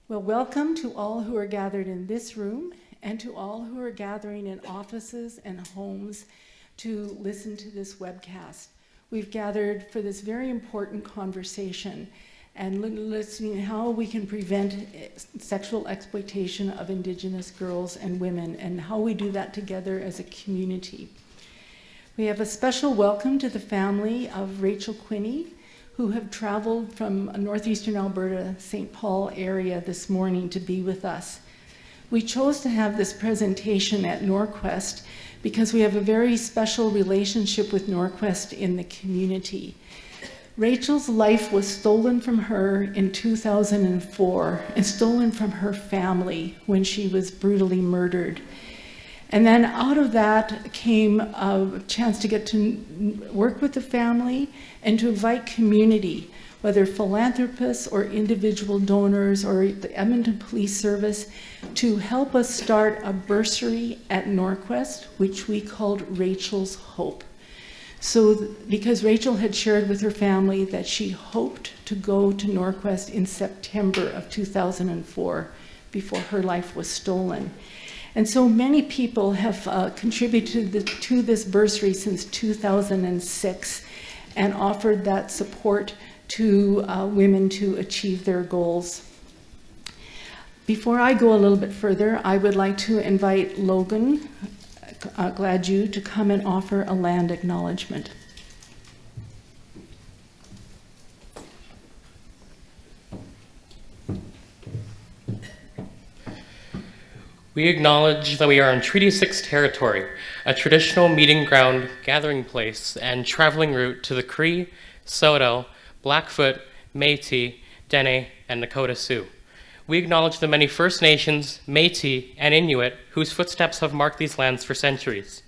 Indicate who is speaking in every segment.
Speaker 1: Well, welcome to all who are gathered in this room and to all who are gathering in offices and homes to listen to this webcast. We've gathered for this very important conversation and listening how we can prevent sexual exploitation of Indigenous girls and women and how we do that together as a community. We have a special welcome to the family of Rachel Quinney, who have traveled from northeastern Alberta, St. Paul area this morning to be with us. We chose to have this presentation at Norquest because we have a very special relationship with Norquest in the community. Rachel's life was stolen from her in 2004 and stolen from her family when she was brutally murdered. And then out of that came a chance to get to work with the family and to invite community, whether philanthropists or individual donors or the Edmonton Police Service, to help us start a bursary at Norquest, which we called Rachel's Hope. So because Rachel had shared with her family that she hoped to go to Norquest in September of 2004 before her life was stolen. And so many people have contributed to this bursary since 2006 and offered that support to women to achieve their goals. Before I go a little bit further, I would like to invite Logan Gladue to come and offer a land acknowledgement.
Speaker 2: We acknowledge that we are on Treaty 6 territory, a traditional meeting ground, gathering place, and traveling route to the Cree, Saulteaux, Blackfoot, Métis, Dene, and Nakota Sioux. We acknowledge the many First Nations, Métis, and Inuit whose footsteps have marked these lands for centuries.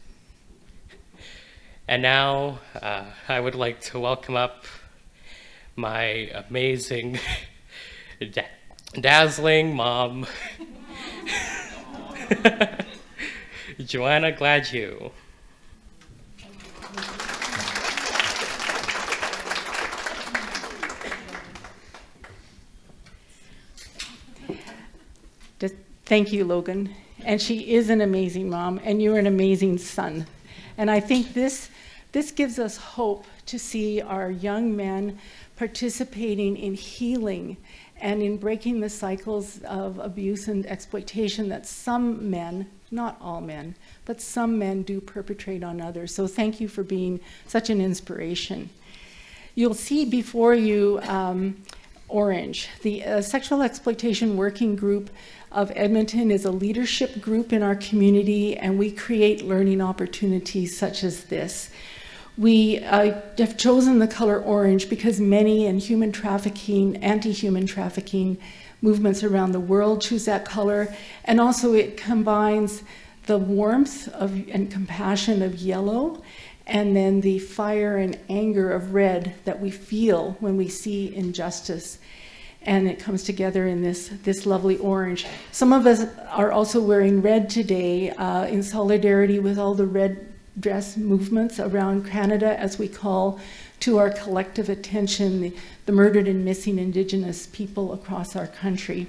Speaker 2: And now I would like to welcome up my amazing, dazzling mom, Joanna Gladue.
Speaker 1: Thank you, Logan. And she is an amazing mom, and you're an amazing son. And I think this gives us hope to see our young men participating in healing and in breaking the cycles of abuse and exploitation that some men, not all men, but some men do perpetrate on others. So thank you for being such an inspiration. You'll see before you orange. The Sexual Exploitation Working Group of Edmonton is a leadership group in our community, and we create learning opportunities such as this. We have chosen the color orange because many in human trafficking, anti-human trafficking movements around the world choose that color. And also it combines the warmth and compassion of yellow and then the fire and anger of red that we feel when we see injustice. And it comes together in this lovely orange. Some of us are also wearing red today in solidarity with all the red dress movements around Canada as we call to our collective attention the murdered and missing Indigenous people across our country.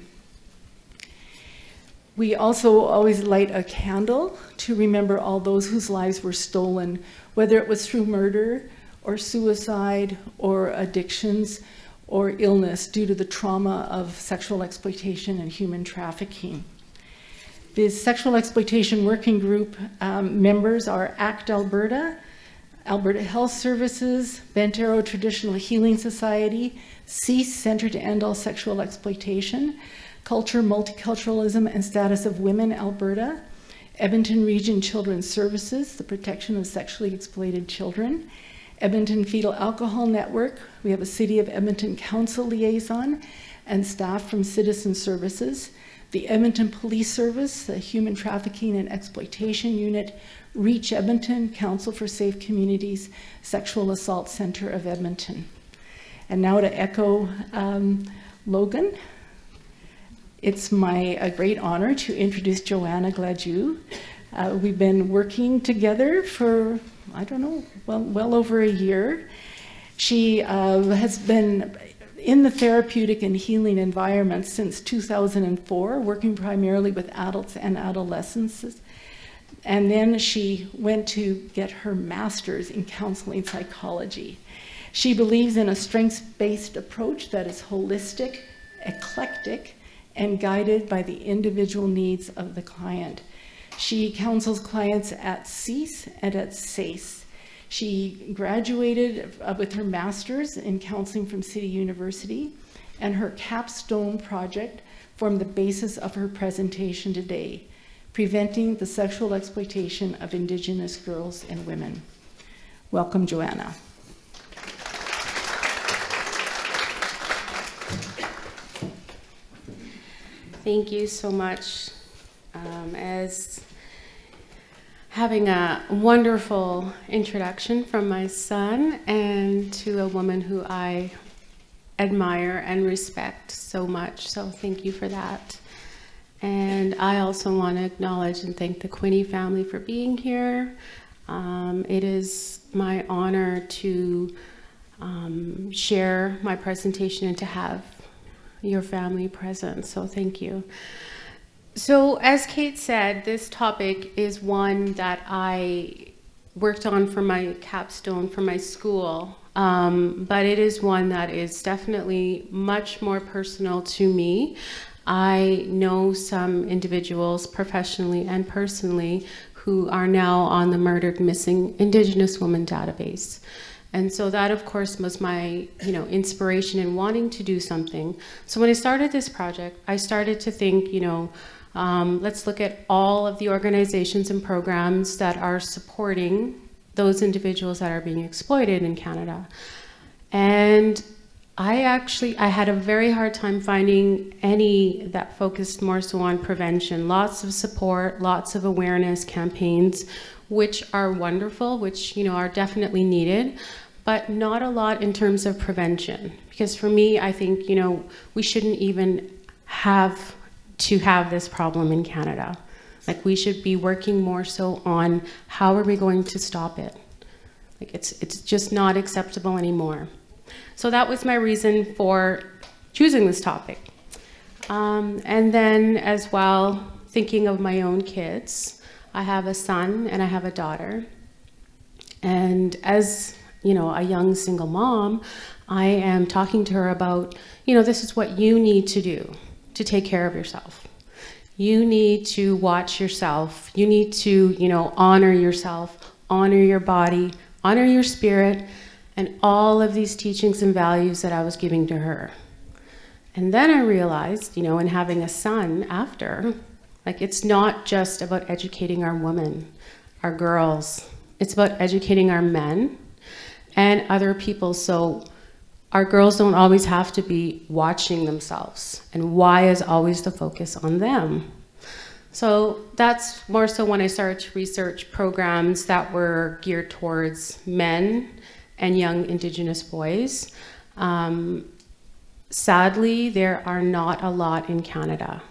Speaker 1: We also always light a candle to remember all those whose lives were stolen, whether it was through murder or suicide or addictions or illness due to the trauma of sexual exploitation and human trafficking. The Sexual Exploitation Working Group members are ACT Alberta, Alberta Health Services, Bent Arrow Traditional Healing Society, CEASE, Centre to End All Sexual Exploitation, Culture, Multiculturalism and Status of Women Alberta, Edmonton Region Children's Services, the protection of sexually exploited children, Edmonton Fetal Alcohol Network. We have a City of Edmonton Council liaison and staff from Citizen Services, the Edmonton Police Service, the Human Trafficking and Exploitation Unit, Reach Edmonton, Council for Safe Communities, Sexual Assault Center of Edmonton. And now to echo Logan, it's a great honor to introduce Joanna Gladue. We've been working together for, I don't know, well over a year. She has been in the therapeutic and healing environment since 2004, working primarily with adults and adolescents. And then she went to get her master's in counseling psychology. She believes in a strengths-based approach that is holistic, eclectic, and guided by the individual needs of the client. She counsels clients at CEASE and at SACE. She graduated with her master's in counseling from City University, and her capstone project formed the basis of her presentation today, Preventing the Sexual Exploitation of Indigenous Girls and Women. Welcome, Joanna.
Speaker 3: Thank you so much. As having a wonderful introduction from my son and to a woman who I admire and respect so much, so thank you for that. And I also want to acknowledge and thank the Quinney family for being here. It is my honor to share my presentation and to have your family present, so thank you. So as Kate said, this topic is one that I worked on for my capstone for my school, but it is one that is definitely much more personal to me. I know some individuals professionally and personally who are now on the Murdered Missing Indigenous Women database. And so that, of course, was my, inspiration in wanting to do something. So when I started this project, I started to think, let's look at all of the organizations and programs that are supporting those individuals that are being exploited in Canada. And I had a very hard time finding any that focused more so on prevention. Lots of support, lots of awareness campaigns, which are wonderful, which are definitely needed, but not a lot in terms of prevention. Because for me, I think we shouldn't even have to have this problem in Canada. Like, we should be working more so on how are we going to stop it. Like, it's just not acceptable anymore. So that was my reason for choosing this topic. And then as well, thinking of my own kids. I have a son and I have a daughter. And as a young single mom, I am talking to her about, this is what you need to do to take care of yourself. You need to watch yourself. You need to, honor yourself, honor your body, honor your spirit, and all of these teachings and values that I was giving to her. And then I realized, in having a son after, it's not just about educating our women, our girls. It's about educating our men and other people. So our girls don't always have to be watching themselves. And why is always the focus on them? So that's more so when I started to research programs that were geared towards men and young Indigenous boys. Sadly, there are not a lot in Canada.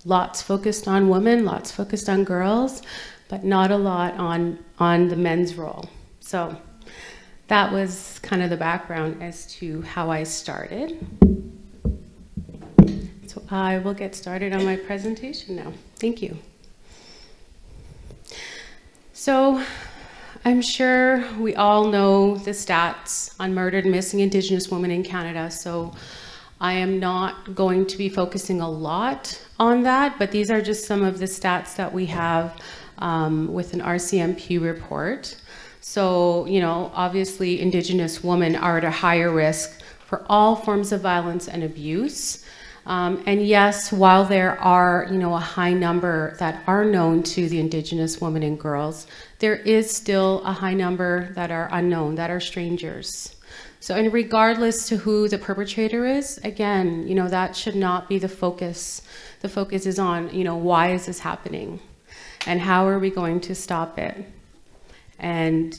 Speaker 3: Lots focused on women, lots focused on girls, but not a lot on the men's role. So that was kind of the background as to how I started. So I will get started on my presentation now. Thank you. So I'm sure we all know the stats on murdered and missing Indigenous women in Canada, so I am not going to be focusing a lot on that, but these are just some of the stats that we have with an RCMP report. So, obviously Indigenous women are at a higher risk for all forms of violence and abuse. And yes, while there are, a high number that are known to the Indigenous women and girls, there is still a high number that are unknown, that are strangers. So, and regardless to who the perpetrator is, again, that should not be the focus. The focus is on, why is this happening? And how are we going to stop it? And,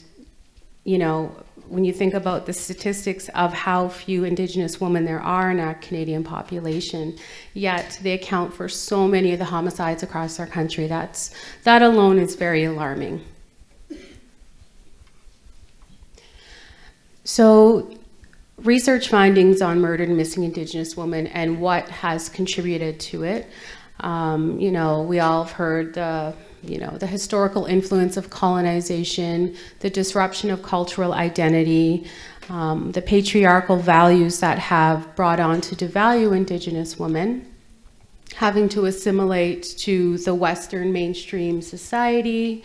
Speaker 3: when you think about the statistics of how few Indigenous women there are in our Canadian population, yet they account for so many of the homicides across our country, that alone is very alarming. So research findings on murdered and missing Indigenous women and what has contributed to it. You know, we all have heard the historical influence of colonization, the disruption of cultural identity, the patriarchal values that have brought on to devalue Indigenous women, having to assimilate to the Western mainstream society,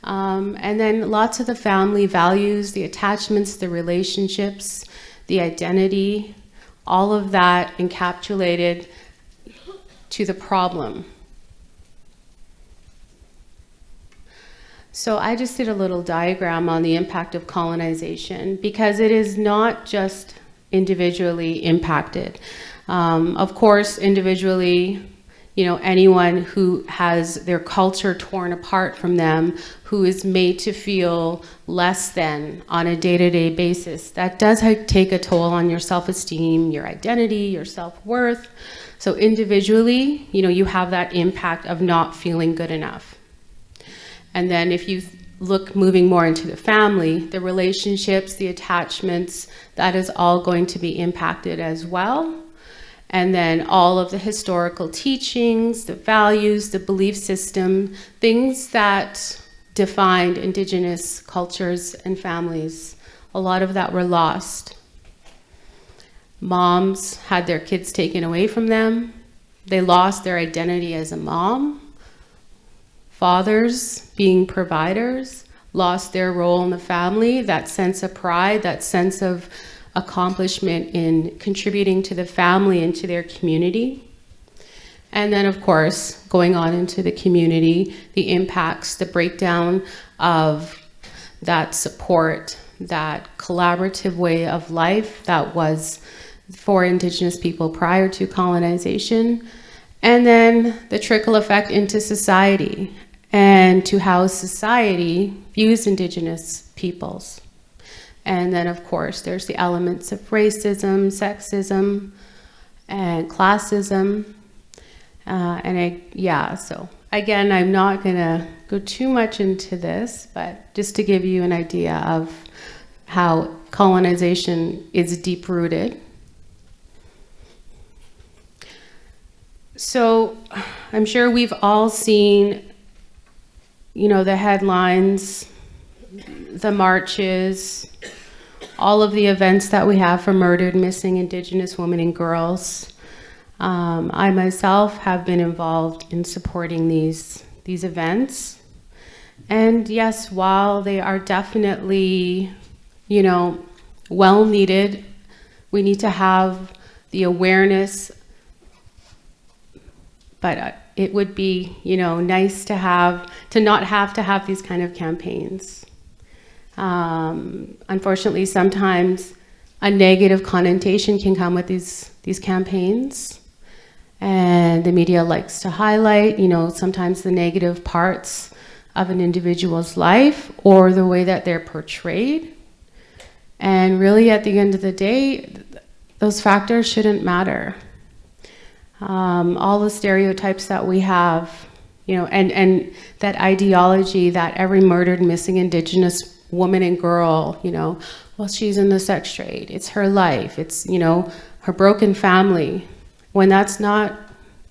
Speaker 3: and then lots of the family values, the attachments, the relationships, the identity, all of that encapsulated to the problem. So I just did a little diagram on the impact of colonization because it is not just individually impacted. Of course, individually, you know, anyone who has their culture torn apart from them, who is made to feel less than on a day-to-day basis, that does take a toll on your self-esteem, your identity, your self-worth. So individually, you know, you have that impact of not feeling good enough. And then if you look moving more into the family, the relationships, the attachments, that is all going to be impacted as well. And then all of the historical teachings, the values, the belief system, things that defined Indigenous cultures and families, a lot of that were lost. Moms had their kids taken away from them. They lost their identity as a mom. Fathers, being providers, lost their role in the family, that sense of pride, that sense of accomplishment in contributing to the family and to their community. And then, of course, going on into the community, the impacts, the breakdown of that support, that collaborative way of life that was for Indigenous people prior to colonization, and then the trickle effect into society and to how society views Indigenous peoples. And then, of course, there's the elements of racism, sexism, and classism. So again, I'm not gonna go too much into this, but just to give you an idea of how colonization is deep-rooted. So I'm sure we've all seen, you know, the headlines, the marches, all of the events that we have for murdered, missing Indigenous women and girls. I myself have been involved in supporting these events. And yes, while they are definitely, you know, well needed, we need to have the awareness, but it would be, you know, nice to not have to have these kind of campaigns. Unfortunately, sometimes a negative connotation can come with these campaigns, and the media likes to highlight, you know, sometimes the negative parts of an individual's life or the way that they're portrayed. And really, at the end of the day, those factors shouldn't matter. All the stereotypes that we have, you know, and that ideology that every murdered, missing Indigenous woman and girl, you know, well, she's in the sex trade, it's her life, it's, you know, her broken family, when that's not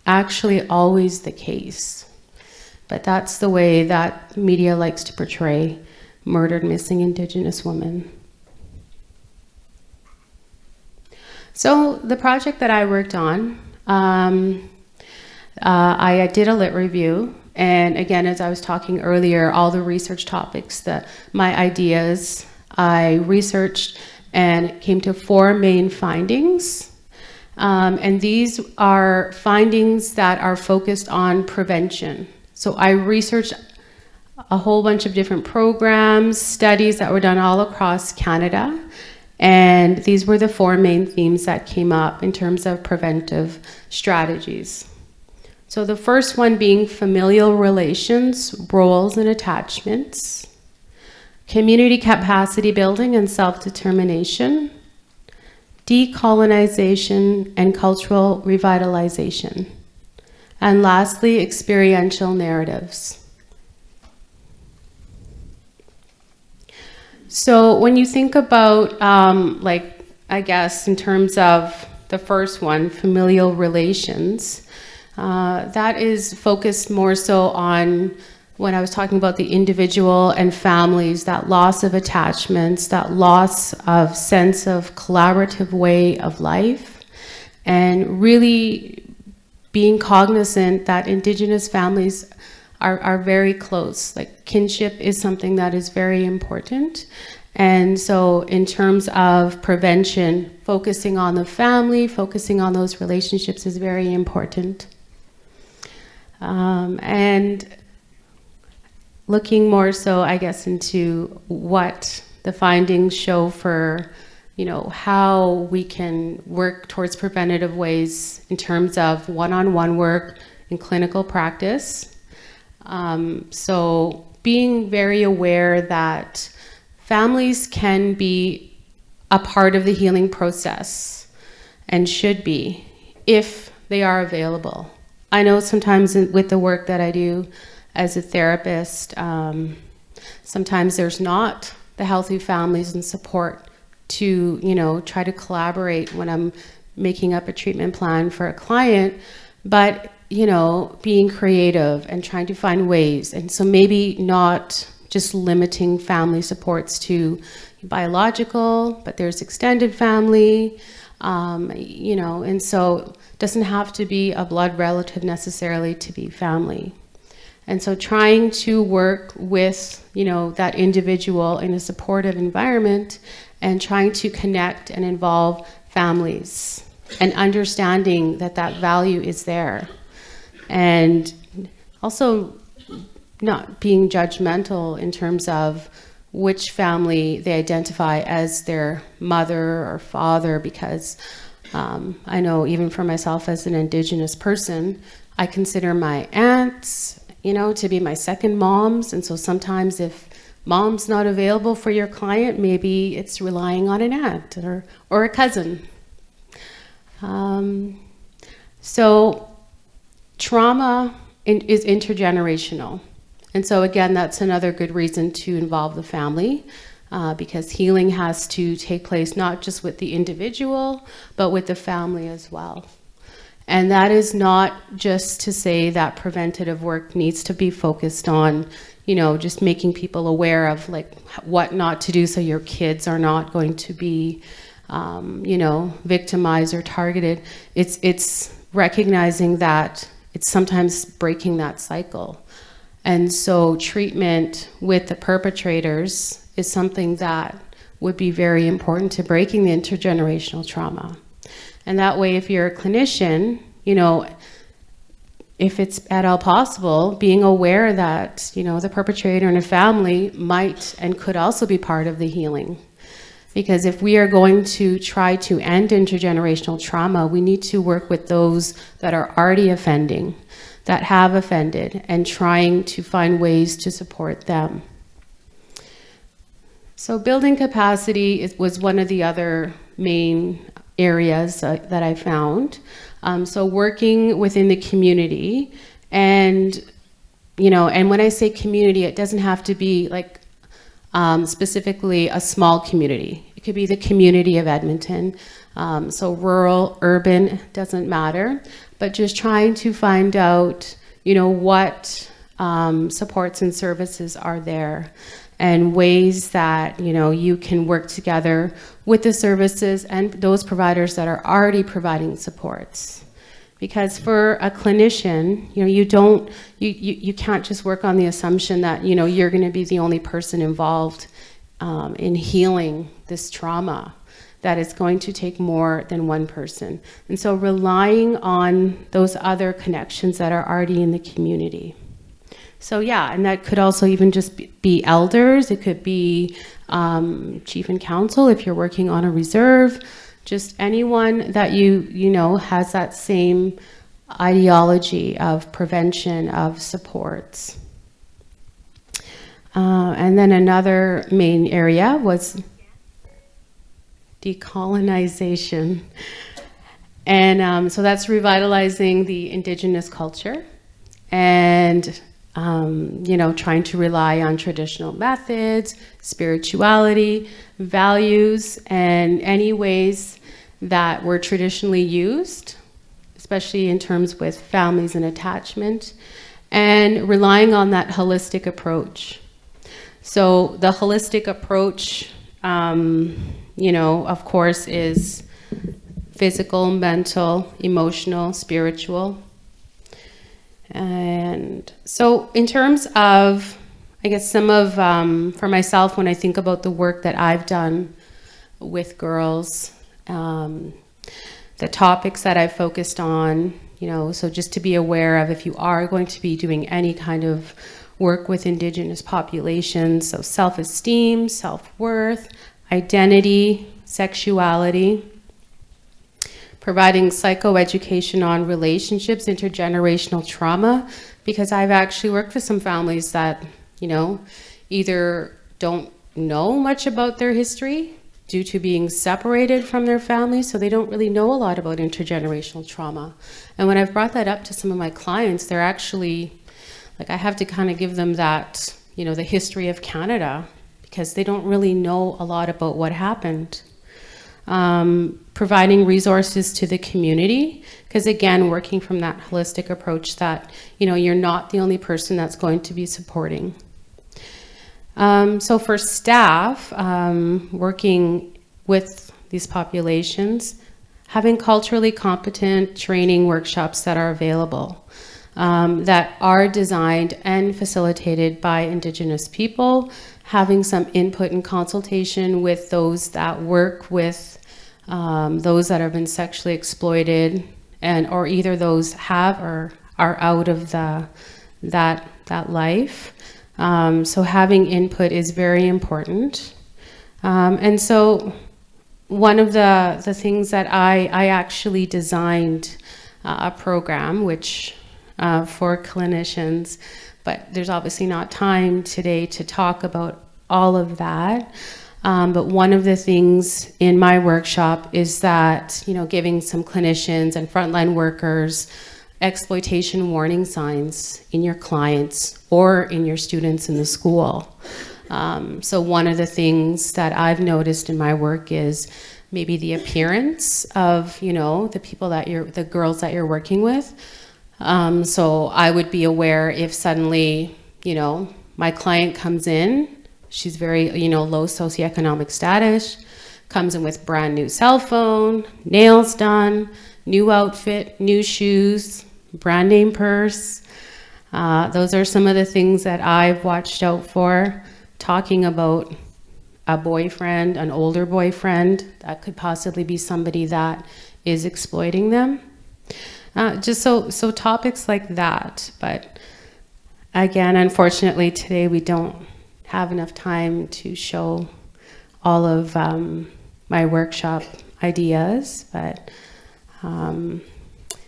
Speaker 3: actually always the case. But that's the way that media likes to portray murdered, missing Indigenous women. So the project that I worked on, I did a lit review, and again, as I was talking earlier, all the research topics, my ideas, I researched and came to 4 main findings. And these are findings that are focused on prevention. So I researched a whole bunch of different programs, studies that were done all across Canada. And these were the 4 main themes that came up in terms of preventive strategies. So the first one being familial relations, roles, and attachments, community capacity building and self-determination, decolonization and cultural revitalization, and lastly, experiential narratives. So when you think about I guess, in terms of the first one, familial relations, that is focused more so on when I was talking about the individual and families, that loss of attachments, that loss of sense of collaborative way of life, and really being cognizant that Indigenous families are very close. Like, kinship is something that is very important. And so in terms of prevention, focusing on the family, focusing on those relationships is very important. And looking more so, I guess, into what the findings show for, you know, how we can work towards preventative ways in terms of one-on-one work in clinical practice. So being very aware that families can be a part of the healing process and should be if they are available. I know sometimes with the work that I do as a therapist, sometimes there's not the healthy families and support to, you know, try to collaborate when I'm making up a treatment plan for a client, but, you know, being creative and trying to find ways. And so maybe not just limiting family supports to biological, but there's extended family, you know, and so it doesn't have to be a blood relative necessarily to be family. And so trying to work with, you know, that individual in a supportive environment and trying to connect and involve families and understanding that that value is there. And also not being judgmental in terms of which family they identify as their mother or father, because I know even for myself as an Indigenous person, I consider my aunts, you know, to be my second moms. And so sometimes if mom's not available for your client, maybe it's relying on an aunt or a cousin. So trauma is intergenerational. And so again, that's another good reason to involve the family, because healing has to take place not just with the individual, but with the family as well. And that is not just to say that preventative work needs to be focused on, you know, just making people aware of like what not to do so your kids are not going to be, you know, victimized or targeted. It's recognizing that it's sometimes breaking that cycle. And so treatment with the perpetrators is something that would be very important to breaking the intergenerational trauma. And that way, if you're a clinician, you know, if it's at all possible, being aware that, you know, the perpetrator and a family might and could also be part of the healing. Because if we are going to try to end intergenerational trauma, we need to work with those that are already offending, that have offended, and trying to find ways to support them. So building capacity was one of the other main areas that I found. So working within the community, and, you know, and when I say community, it doesn't have to be like specifically a small community. It could be the community of Edmonton. So rural, urban, doesn't matter, but just trying to find out, you know, what supports and services are there, and ways that, you know, you can work together with the services and those providers that are already providing supports. Because for a clinician, you know, you can't just work on the assumption that, you know, you're going to be the only person involved in healing this trauma, that it's going to take more than one person. And so relying on those other connections that are already in the community. So yeah, and that could also even just be elders. It could be chief and council if you're working on a reserve. Just anyone that you know has that same ideology of prevention, of supports. And then another main area was decolonization. And so that's revitalizing the Indigenous culture and trying to rely on traditional methods, spirituality, values, and any ways that were traditionally used, especially in terms with families and attachment, and relying on that holistic approach. So the holistic approach, of course, is physical, mental, emotional, spiritual. And so in terms of, I guess some of, for myself, when I think about the work that I've done with girls, the topics that I've focused on, so just to be aware of if you are going to be doing any kind of work with Indigenous populations, so self-esteem, self-worth, identity, sexuality, providing psychoeducation on relationships, intergenerational trauma, because I've actually worked with some families that, either don't know much about their history due to being separated from their families, so they don't really know a lot about intergenerational trauma. And when I've brought that up to some of my clients, they're actually, I have to kind of give them that, the history of Canada, because they don't really know a lot about what happened. Providing resources to the community, because again, working from that holistic approach that, you're not the only person that's going to be supporting. So for staff, working with these populations, having culturally competent training workshops that are available, that are designed and facilitated by Indigenous people, having some input and consultation with those that work with those that have been sexually exploited, or either those have or are out of that life. So having input is very important. And so one of the things that I actually designed a program which for clinicians, but there's obviously not time today to talk about all of that. But one of the things in my workshop is that, giving some clinicians and frontline workers exploitation warning signs in your clients or in your students in the school. So one of the things that I've noticed in my work is maybe the appearance of, the people the girls that you're working with. So I would be aware if suddenly, my client comes in, she's very, low socioeconomic status, comes in with brand new cell phone, nails done, new outfit, new shoes, brand name purse. Those are some of the things that I've watched out for, talking about a boyfriend, an older boyfriend, that could possibly be somebody that is exploiting them. Just so topics like that. But again, unfortunately, today we don't have enough time to show all of my workshop ideas, but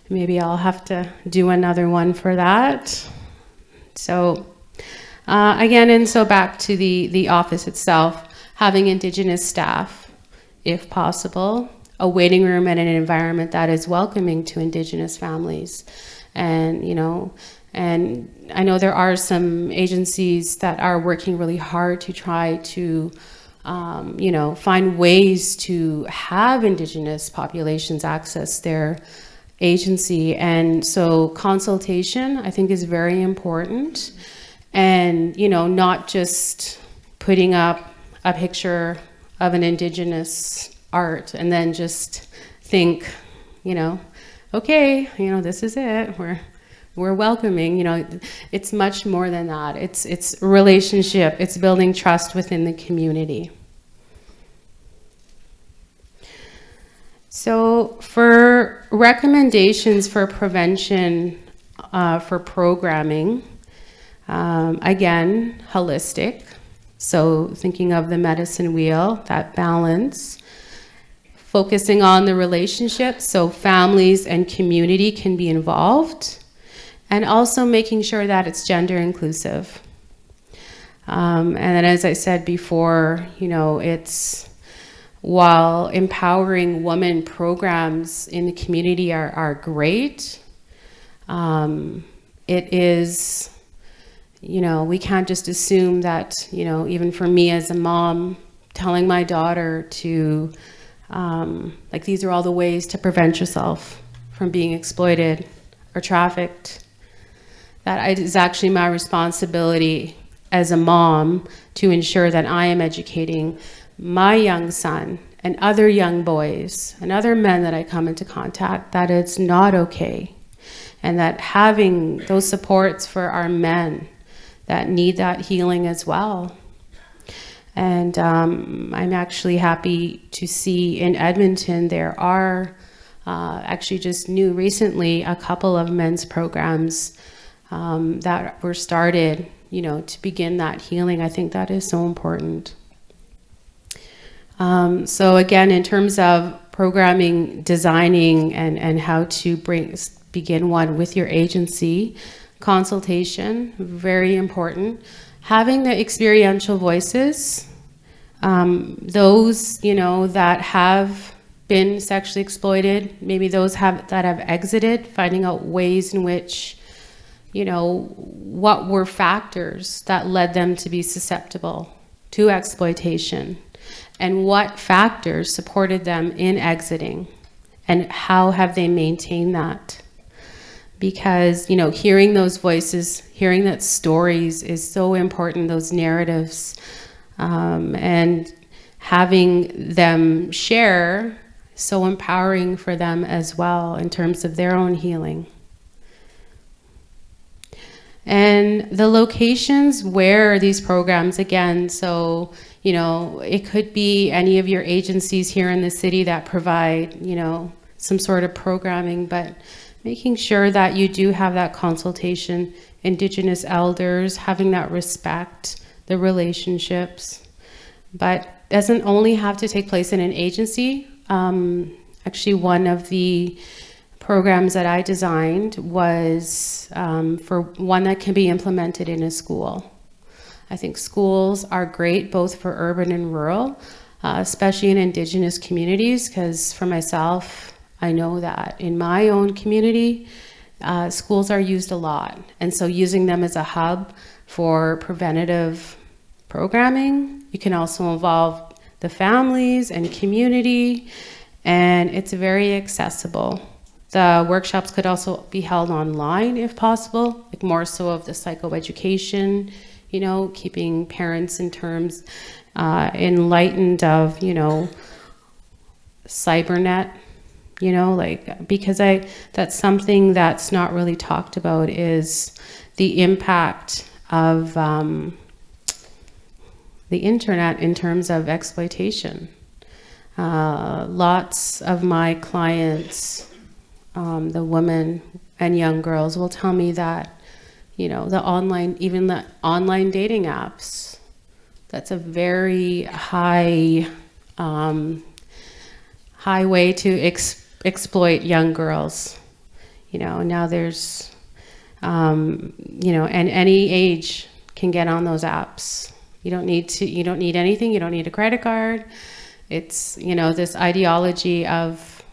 Speaker 3: maybe I'll have to do another one for that. So again, and so back to the office itself, having Indigenous staff, if possible, a waiting room and an environment that is welcoming to Indigenous families. And, and I know there are some agencies that are working really hard to try to, find ways to have Indigenous populations access their agency. And so consultation, I think, is very important. And, not just putting up a picture of an Indigenous art and then just think, okay, this is it. We're welcoming. It's much more than that. It's relationship. It's building trust within the community. So for recommendations for prevention for programming, again, holistic. So thinking of the medicine wheel, that balance, focusing on the relationships, so families and community can be involved, and also making sure that it's gender inclusive. And then, as I said before, it's, while empowering women programs in the community are great, it is, we can't just assume that, even for me as a mom, telling my daughter to, these are all the ways to prevent yourself from being exploited or trafficked. That is actually my responsibility as a mom to ensure that I am educating my young son and other young boys and other men that I come into contact that it's not okay. And that having those supports for our men that need that healing as well. And I'm actually happy to see in Edmonton there are actually just new recently a couple of men's programs that were started, to begin that healing. I think that is so important. So again, in terms of programming, designing, and how to begin one with your agency, consultation, very important. Having the experiential voices, those, that have been sexually exploited, maybe those that have exited, finding out ways in which, what were factors that led them to be susceptible to exploitation, and what factors supported them in exiting, and how have they maintained that. Because, hearing those voices, hearing that stories is so important, those narratives, and having them share, so empowering for them as well in terms of their own healing. And the locations where these programs, again, so, it could be any of your agencies here in the city that provide, some sort of programming, but making sure that you do have that consultation, Indigenous elders, having that respect, the relationships. But doesn't only have to take place in an agency. Actually, one of the programs that I designed was for one that can be implemented in a school. I think schools are great both for urban and rural, especially in Indigenous communities, because for myself, I know that in my own community, schools are used a lot. And so using them as a hub for preventative programming, you can also involve the families and community, and it's very accessible. The workshops could also be held online if possible, like more so of the psychoeducation, keeping parents in terms enlightened of, cybernet, because that's something that's not really talked about, is the impact of the internet in terms of exploitation. Lots of my clients, the women and young girls, will tell me that, the online dating apps, that's a very high way to exploit young girls. Now there's, and any age can get on those apps. You don't need anything. You don't need a credit card. It's, this ideology of,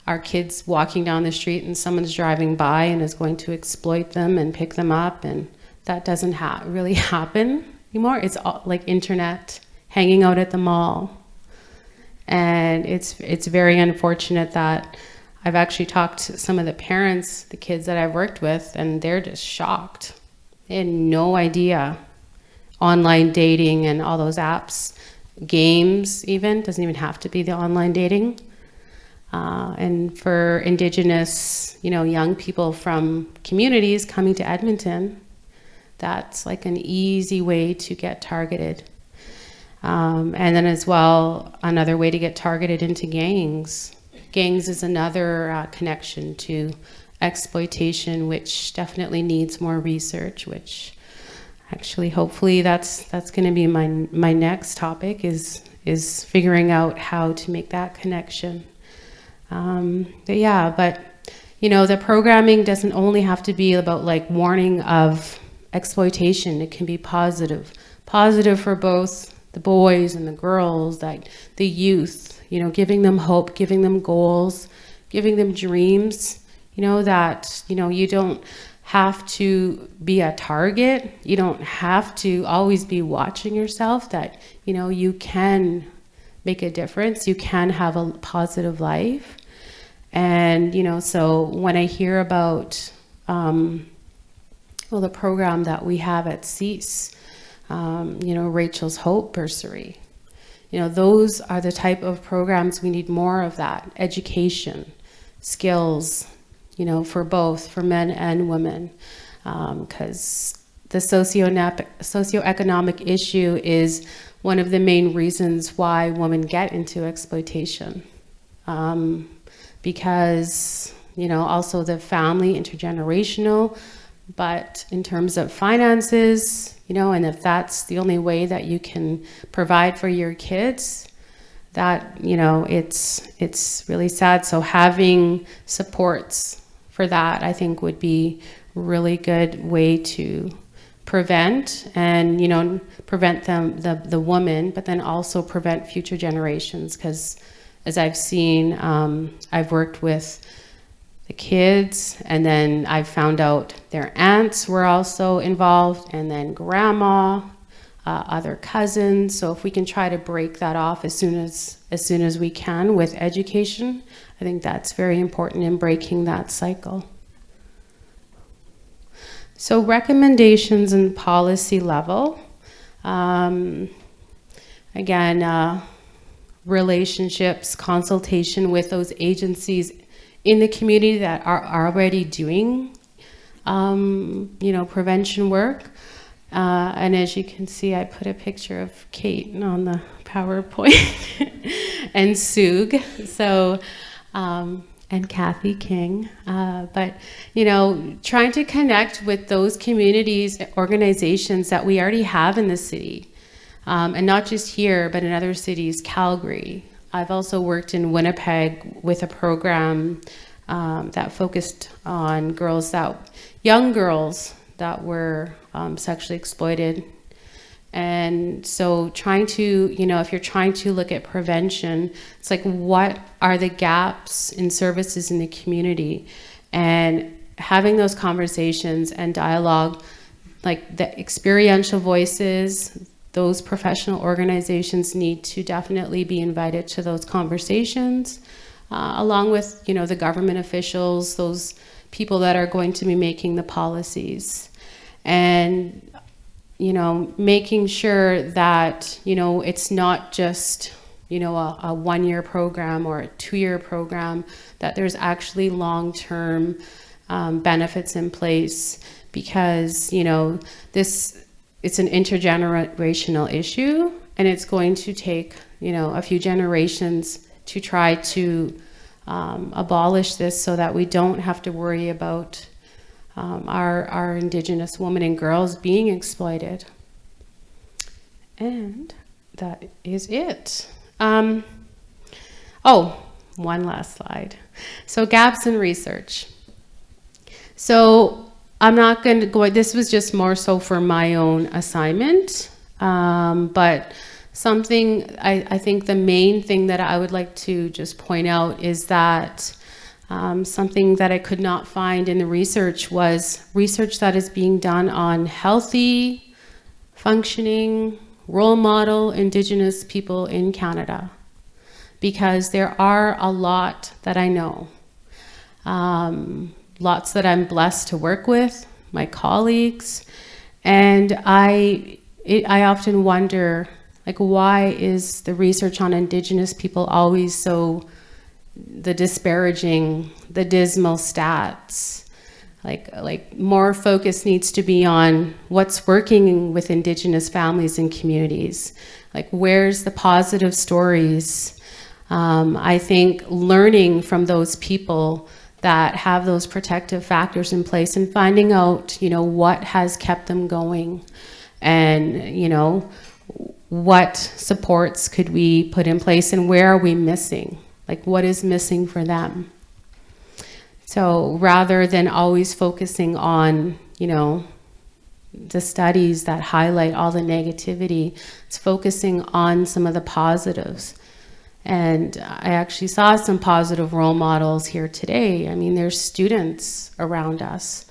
Speaker 3: our kids walking down the street and someone's driving by and is going to exploit them and pick them up. And that doesn't really happen anymore. It's all like internet, hanging out at the mall. And it's very unfortunate that I've actually talked to some of the parents, the kids that I've worked with, and they're just shocked. They had no idea. Online dating and all those apps, games even, doesn't even have to be the online dating. And for Indigenous, young people from communities coming to Edmonton, that's like an easy way to get targeted. And then as well, another way to get targeted into gangs. Gangs is another connection to exploitation, which definitely needs more research, which actually, hopefully that's going to be my next topic is figuring out how to make that connection. But the programming doesn't only have to be about like warning of exploitation. It can be positive for both the boys and the girls, like the youth, giving them hope, giving them goals, giving them dreams, that, you don't have to be a target. You don't have to always be watching yourself, that, you know, you can make a difference. You can have a positive life. And, you know, so when I hear about, the program that we have at CEAS, you know, Rachel's Hope Bursary, you know, those are the type of programs we need more of. That education, skills, you know, for both, for men and women, because the socioeconomic issue is one of the main reasons why women get into exploitation, because, you know, also the family, intergenerational, but in terms of finances, you know, and if that's the only way that you can provide for your kids, that, you know, it's really sad. So having supports for that, I think, would be a really good way to prevent, and, you know, prevent the woman, but then also prevent future generations. Because as I've seen, I've worked with the kids, and then I found out their aunts were also involved, and then grandma, other cousins. So if we can try to break that off as soon as we can with education, I think that's very important in breaking that cycle. So recommendations and policy level. Again, relationships, consultation with those agencies in the community that are already doing, you know, prevention work. And as you can see, I put a picture of Kate on the PowerPoint and SEWG. So, and Kathy King. But, you know, trying to connect with those communities, organizations that we already have in the city. And not just here, but in other cities, Calgary. I've also worked in Winnipeg with a program that focused on young girls that were sexually exploited. And so trying to, you know, if you're trying to look at prevention, it's like, what are the gaps in services in the community? And having those conversations and dialogue, like the Experiential Voices, those professional organizations need to definitely be invited to those conversations, along with, you know, the government officials, those people that are going to be making the policies. And, you know, making sure that, you know, it's not just, you know, a one-year program or a two-year program, that there's actually long-term benefits in place, because, you know, it's an intergenerational issue, and it's going to take, you know, a few generations to try to abolish this, so that we don't have to worry about our Indigenous women and girls being exploited. And that is it. Oh, one last slide. So gaps in research. So I'm not going to go, this was just more so for my own assignment, but something, I think the main thing that I would like to just point out is that something that I could not find in the research was research that is being done on healthy, functioning, role model Indigenous people in Canada, because there are a lot that I know. Lots that I'm blessed to work with, my colleagues, and I often wonder, like, why is the research on Indigenous people always so the disparaging, the dismal stats? Like more focus needs to be on what's working with Indigenous families and communities. Like, where's the positive stories? I think learning from those people that have those protective factors in place, and finding out, you know, what has kept them going, and, you know, what supports could we put in place, and where are we missing? Like, what is missing for them? So rather than always focusing on, you know, the studies that highlight all the negativity, it's focusing on some of the positives. And I actually saw some positive role models here today. I mean, there's students around us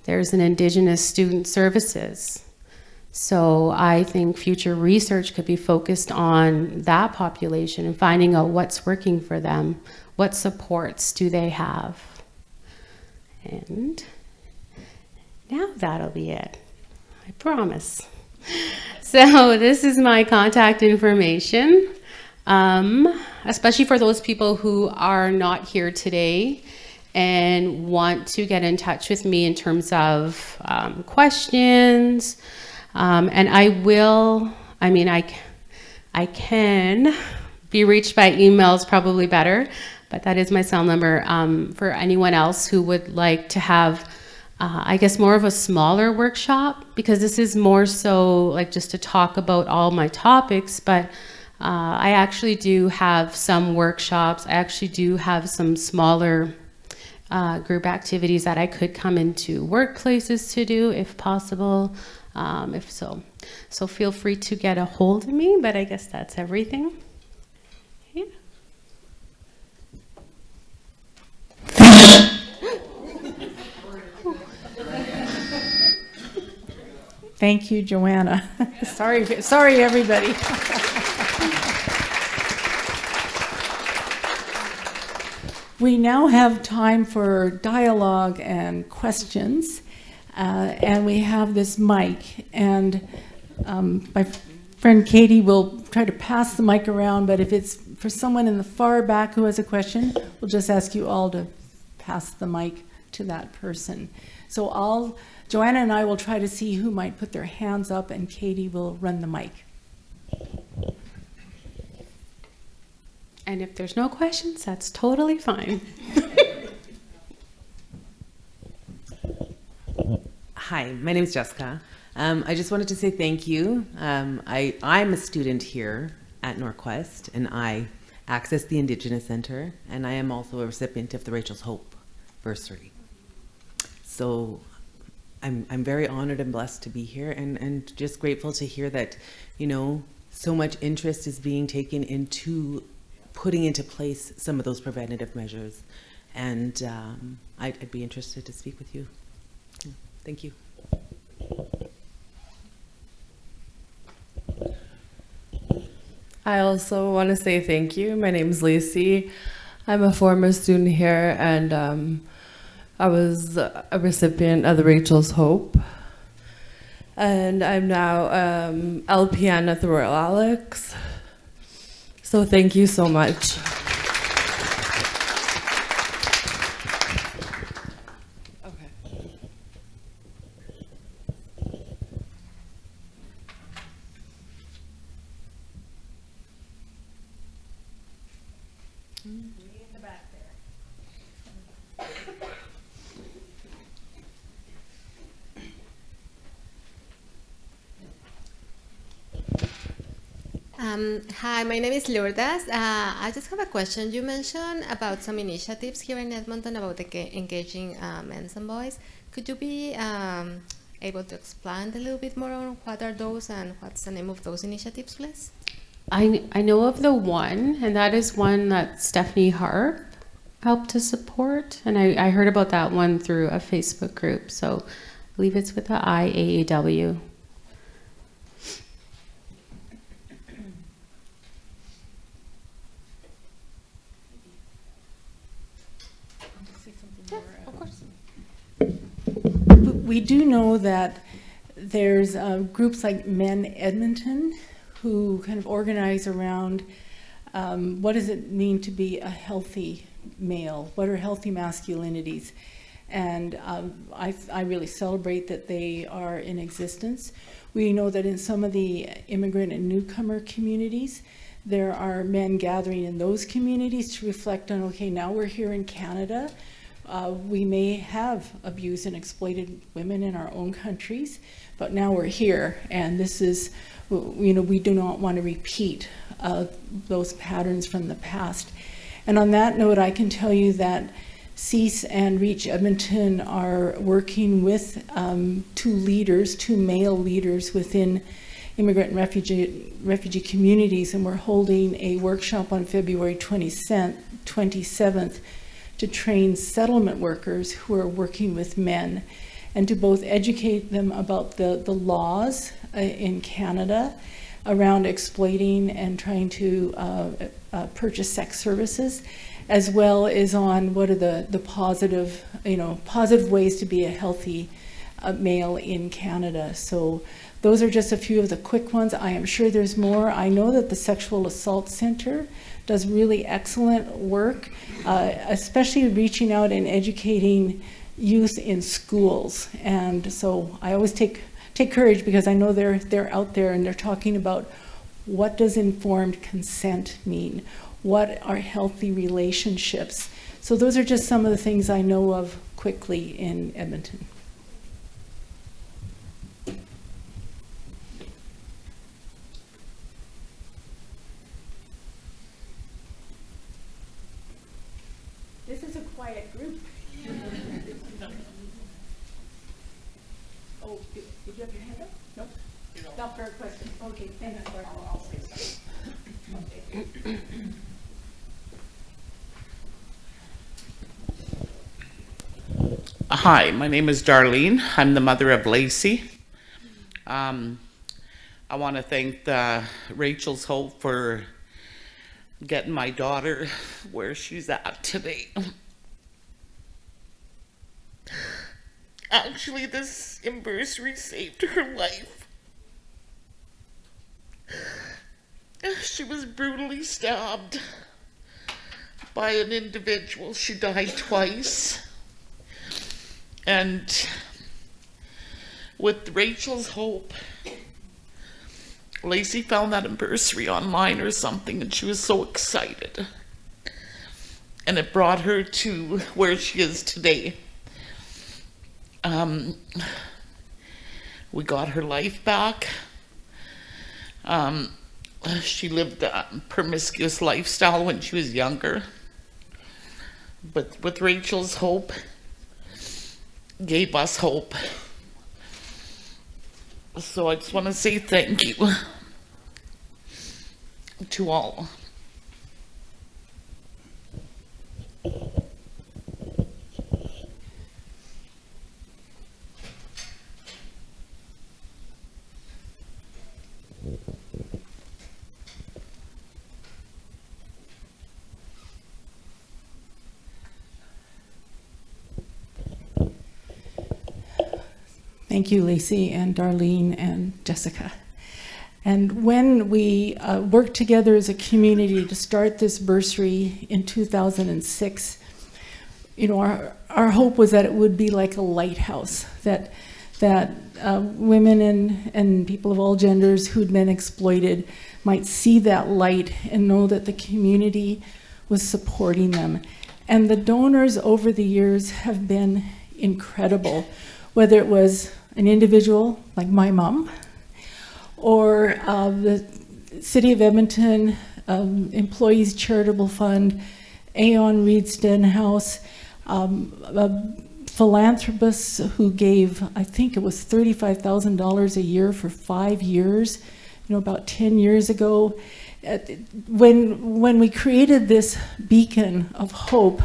Speaker 3: There's an Indigenous Student Services. So I think future research could be focused on that population and finding out what's working for them. What supports do they have? And now that'll be it. I promise. So this is my contact information, especially for those people who are not here today and want to get in touch with me in terms of questions. And I can be reached by email is probably better, but that is my cell number. For anyone else who would like to have I guess more of a smaller workshop, because this is more so like just to talk about all my topics, but I actually do have some workshops. I actually do have some smaller group activities that I could come into workplaces to do if possible, if so. So feel free to get a hold of me, but I guess that's everything. Yeah.
Speaker 1: Thank you, Joanna. Sorry, everybody. We now have time for dialogue and questions, and we have this mic, and my friend Katie will try to pass the mic around, but if it's for someone in the far back who has a question, we'll just ask you all to pass the mic to that person. So Joanna and I will try to see who might put their hands up, and Katie will run the mic.
Speaker 3: And if there's no questions, that's totally fine.
Speaker 4: Hi, my name is Jessica. I just wanted to say thank you. I'm a student here at Norquest, and I access the Indigenous Center, and I am also a recipient of the Rachel's Hope bursary. So I'm very honored and blessed to be here, and just grateful to hear that, so much interest is being taken into putting into place some of those preventative measures. And I'd be interested to speak with you. Thank you.
Speaker 5: I also want to say thank you. My name is Lacey. I'm a former student here, and I was a recipient of the Rachel's Hope. And I'm now LPN at the Royal Alex. So thank you so much.
Speaker 6: Hi, my name is Lourdes. I just have a question. You mentioned about some initiatives here in Edmonton about engaging men and boys. Could you be able to expand a little bit more on what are those and what's the name of those initiatives, please?
Speaker 3: I know of the one, and that is one that Stephanie Harp helped to support. And I heard about that one through a Facebook group. So I believe it's with the IAAW.
Speaker 1: We do know that there's groups like Men Edmonton who kind of organize around what does it mean to be a healthy male? What are healthy masculinities? And I really celebrate that they are in existence. We know that in some of the immigrant and newcomer communities, there are men gathering in those communities to reflect on, okay, now we're here in Canada. We may have abused and exploited women in our own countries, but now we're here, and this is, we do not want to repeat those patterns from the past. And on that note, I can tell you that CEASE and Reach Edmonton are working with two male leaders within immigrant and refugee communities, and we're holding a workshop on February 27th to train settlement workers who are working with men. and to both educate them about the laws in Canada around exploiting and trying to purchase sex services, as well as on what are the positive, positive ways to be a healthy male in Canada. So those are just a few of the quick ones. I am sure there's more. I know that the Sexual Assault Center does really excellent work, especially reaching out and educating youth in schools. And so I always take courage, because I know they're out there and they're talking about what does informed consent mean? What are healthy relationships? So those are just some of the things I know of quickly in Edmonton. This is a quiet group. Oh, did you have your hand up? Nope. Not for a question. Okay, thanks. I'll say something.
Speaker 7: Hi, my name is Darlene. I'm the mother of Lacey. I want to thank Rachel's Hope for getting my daughter where she's at today. Actually, this anniversary saved her life. She was brutally stabbed by an individual. She died twice. And with Rachel's Hope, Lacey found that anniversary online or something, and she was so excited. And it brought her to where she is today. We got her life back. She lived a promiscuous lifestyle when she was younger. But with Rachel's Hope, gave us hope. So I just want to say thank you to all.
Speaker 1: Thank you, Lacey and Darlene and Jessica. And when we worked together as a community to start this bursary in 2006, our hope was that it would be like a lighthouse, that women and people of all genders who'd been exploited might see that light and know that the community was supporting them. And the donors over the years have been incredible, whether it was an individual like my mom, or the City of Edmonton Employees Charitable Fund, Aon Reed Stenhouse, philanthropists who gave, I think it was $35,000 a year for 5 years, about 10 years ago. When we created this beacon of hope,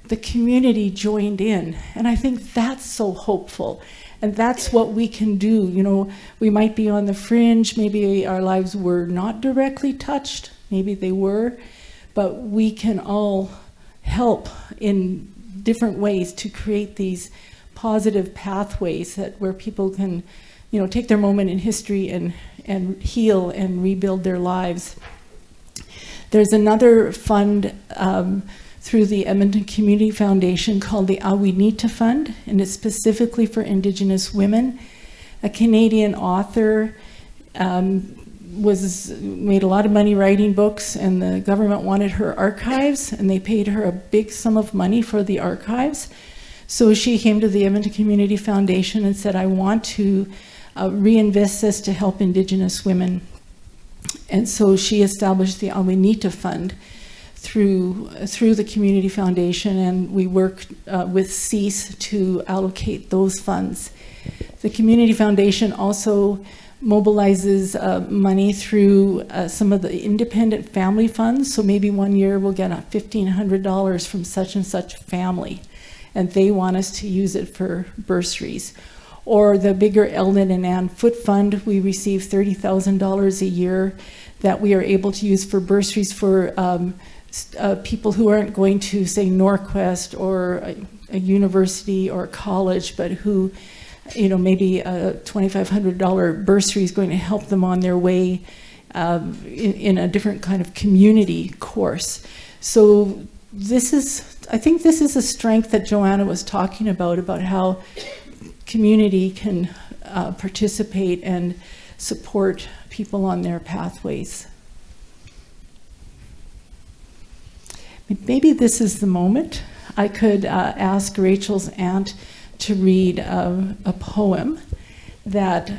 Speaker 1: the community joined in, and I think that's so hopeful. And that's what we can do. We might be on the fringe, maybe our lives were not directly touched, maybe they were, but we can all help in different ways to create these positive pathways where people can, take their moment in history and heal and rebuild their lives. There's another fund through the Edmonton Community Foundation called the Awinita Fund, and it's specifically for Indigenous women. A Canadian author made a lot of money writing books, and the government wanted her archives, and they paid her a big sum of money for the archives. So she came to the Edmonton Community Foundation and said, I want to reinvest this to help Indigenous women. And so she established the Awinita Fund through the Community Foundation, and we work with CEASE to allocate those funds. The Community Foundation also mobilizes money through some of the independent family funds. So maybe one year we'll get $1,500 from such and such family. and they want us to use it for bursaries. Or the bigger Eldon and Ann Foot Fund, we receive $30,000 a year that we are able to use for bursaries for people who aren't going to, say, Norquest or a university or a college, but who, maybe a $2,500 bursary is going to help them on their way in a different kind of community course. So I think this is a strength that Joanna was talking about how community can participate and support people on their pathways. Maybe this is the moment I could ask Rachel's aunt to read a poem that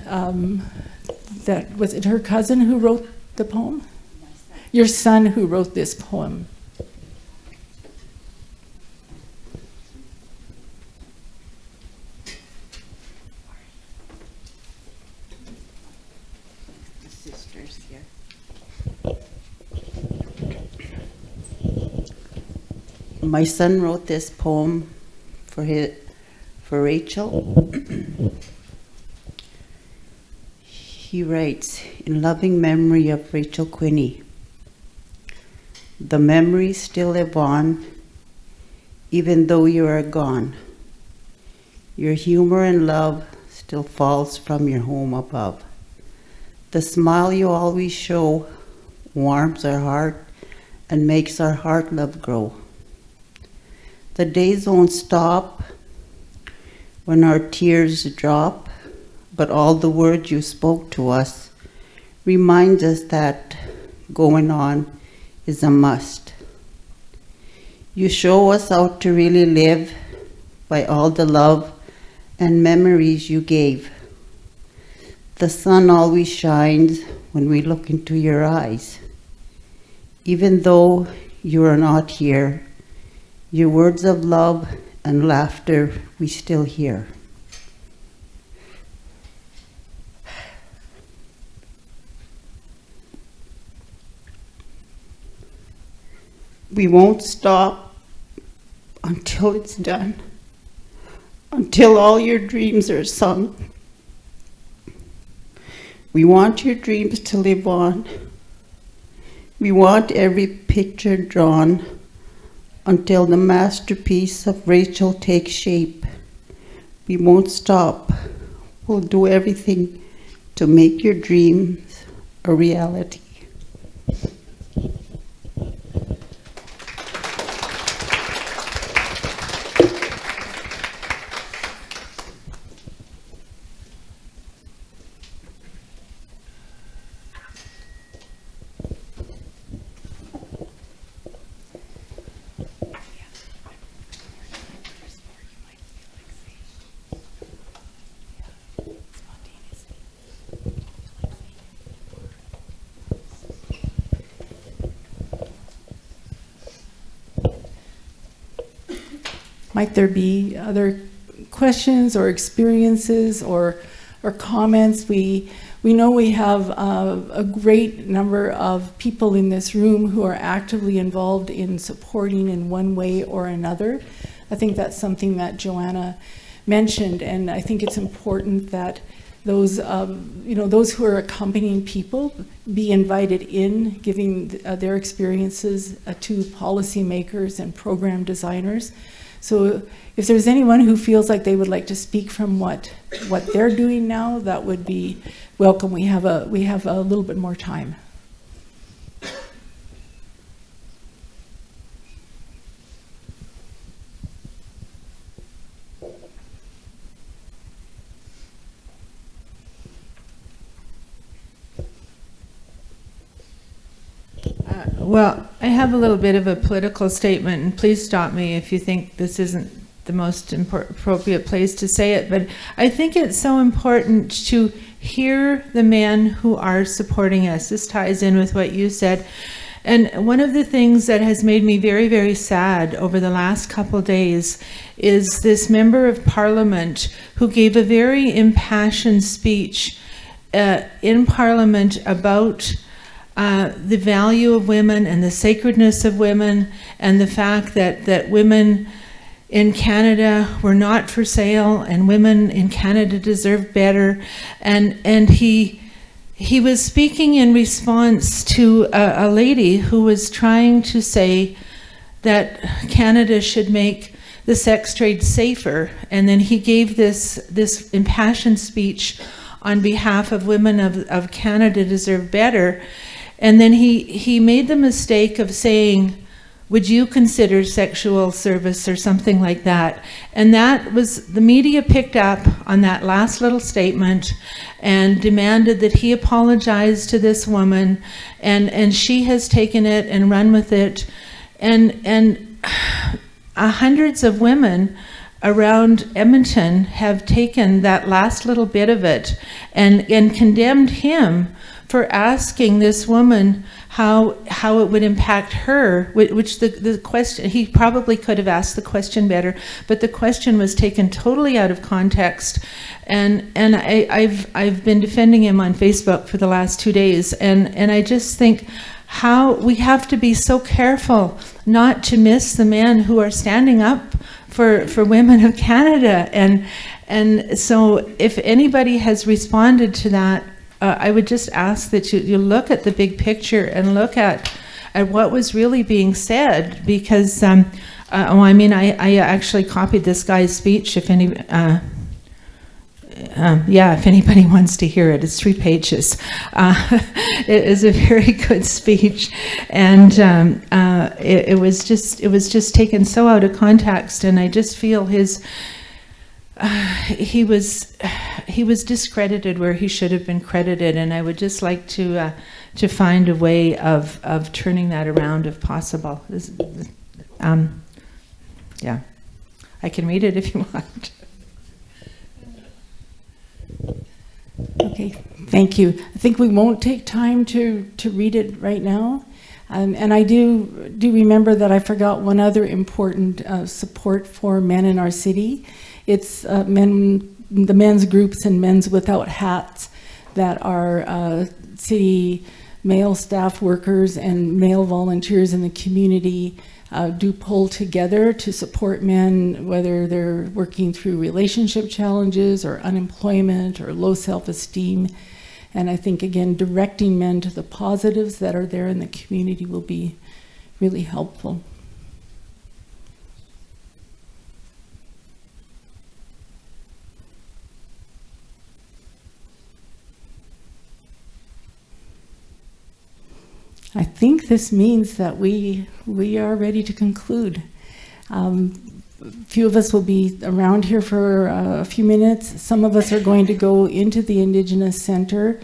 Speaker 1: was it her cousin who wrote the poem? Your son who wrote this poem.
Speaker 8: My son wrote this poem for Rachel. He writes, in loving memory of Rachel Quinney. The memories still live on, even though you are gone. Your humor and love still falls from your home above. The smile you always show warms our heart and makes our heart love grow. The days won't stop when our tears drop, but all the words you spoke to us remind us that going on is a must. You show us how to really live by all the love and memories you gave. The sun always shines when we look into your eyes. Even though you are not here, your words of love and laughter we still hear. We won't stop until it's done, until all your dreams are sung. We want your dreams to live on. We want every picture drawn until the masterpiece of Rachel takes shape. We won't stop. We'll do everything to make your dreams a reality.
Speaker 1: Might there be other questions or experiences or comments? We know we have a great number of people in this room who are actively involved in supporting in one way or another. I think that's something that Joanna mentioned, and I think it's important that those those who are accompanying people be invited in, giving their experiences to policymakers and program designers. So if there's anyone who feels like they would like to speak from what they're doing now, that would be welcome. We have a little bit more time.
Speaker 9: Well, I have a little bit of a political statement, and please stop me if you think this isn't the most appropriate place to say it, but I think it's so important to hear the men who are supporting us. This ties in with what you said. And one of the things that has made me very, very sad over the last couple days is this member of parliament who gave a very impassioned speech in parliament about the value of women and the sacredness of women, and the fact that women in Canada were not for sale, and women in Canada deserve better. And he was speaking in response to a lady who was trying to say that Canada should make the sex trade safer. And then he gave this impassioned speech on behalf of women of Canada deserve better. And then he made the mistake of saying, would you consider sexual service or something like that? And that was, the media picked up on that last little statement and demanded that he apologize to this woman, and she has taken it and run with it. And hundreds of women around Edmonton have taken that last little bit of it and condemned him for asking this woman how it would impact her, which the question, he probably could have asked the question better, but the question was taken totally out of context. And I've been defending him on Facebook for the last 2 days, and I just think how we have to be so careful not to miss the men who are standing up for women of Canada. And so if anybody has responded to that, I would just ask that you look at the big picture and look at what was really being said, because I actually copied this guy's speech. If anybody wants to hear it, it's 3 pages. It is a very good speech, and it was just taken so out of context, and I just feel he was discredited where he should have been credited, and I would just like to find a way of turning that around if possible. Yeah, I can read it if you want.
Speaker 1: Okay, thank you. I think we won't take time to read it right now. And I do remember that I forgot one other important support for men in our city. It's the men's groups and Men's Without Hats that are city male staff workers and male volunteers in the community do pull together to support men, whether they're working through relationship challenges or unemployment or low self-esteem. And I think, again, directing men to the positives that are there in the community will be really helpful. I think this means that we are ready to conclude. A few of us will be around here for a few minutes. Some of us are going to go into the Indigenous Center,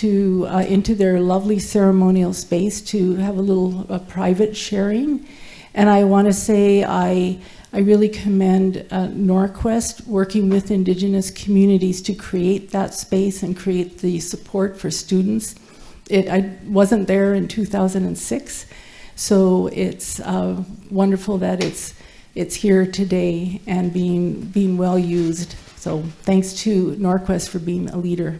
Speaker 1: into their lovely ceremonial space to have a little private sharing. And I want to say I really commend Norquest working with Indigenous communities to create that space and create the support for students. I wasn't there in 2006, so it's wonderful that it's here today and being well used. So thanks to Norquest for being a leader.